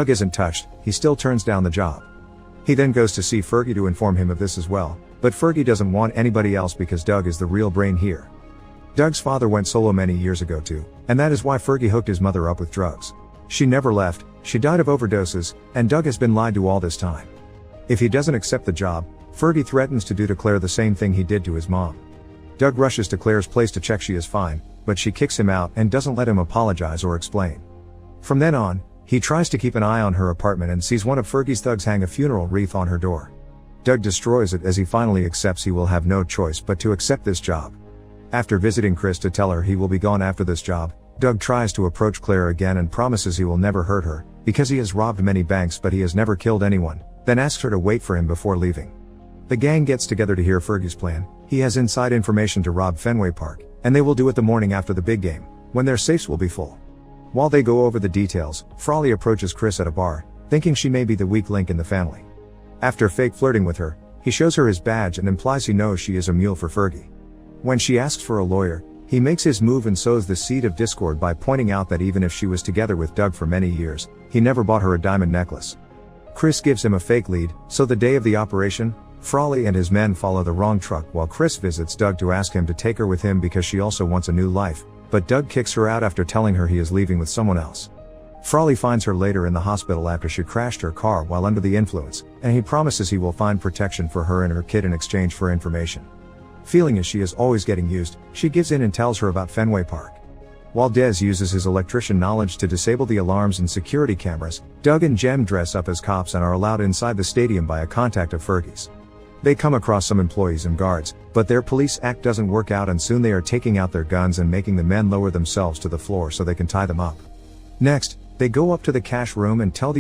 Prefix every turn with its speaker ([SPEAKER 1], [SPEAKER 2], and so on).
[SPEAKER 1] Doug isn't touched, he still turns down the job. He then goes to see Fergie to inform him of this as well, but Fergie doesn't want anybody else because Doug is the real brain here. Doug's father went solo many years ago too, and that is why Fergie hooked his mother up with drugs. She never left, she died of overdoses, and Doug has been lied to all this time. If he doesn't accept the job, Fergie threatens to do to Claire the same thing he did to his mom. Doug rushes to Claire's place to check she is fine, but she kicks him out and doesn't let him apologize or explain. From then on, he tries to keep an eye on her apartment and sees one of Fergie's thugs hang a funeral wreath on her door. Doug destroys it as he finally accepts he will have no choice but to accept this job. After visiting Chris to tell her he will be gone after this job, Doug tries to approach Claire again and promises he will never hurt her, because he has robbed many banks but he has never killed anyone, then asks her to wait for him before leaving. The gang gets together to hear Fergie's plan. He has inside information to rob Fenway Park, and they will do it the morning after the big game, when their safes will be full. While they go over the details, Frawley approaches Chris at a bar, thinking she may be the weak link in the family. After fake flirting with her, he shows her his badge and implies he knows she is a mule for Fergie. When she asks for a lawyer, he makes his move and sows the seed of discord by pointing out that even if she was together with Doug for many years, he never bought her a diamond necklace. Chris gives him a fake lead, so the day of the operation, Frawley and his men follow the wrong truck while Chris visits Doug to ask him to take her with him because she also wants a new life, but Doug kicks her out after telling her he is leaving with someone else. Frawley finds her later in the hospital after she crashed her car while under the influence, and he promises he will find protection for her and her kid in exchange for information. Feeling as she is always getting used, she gives in and tells her about Fenway Park. While Dez uses his electrician knowledge to disable the alarms and security cameras, Doug and Jem dress up as cops and are allowed inside the stadium by a contact of Fergie's. They come across some employees and guards, but their police act doesn't work out and soon they are taking out their guns and making the men lower themselves to the floor so they can tie them up. Next, they go up to the cash room and tell the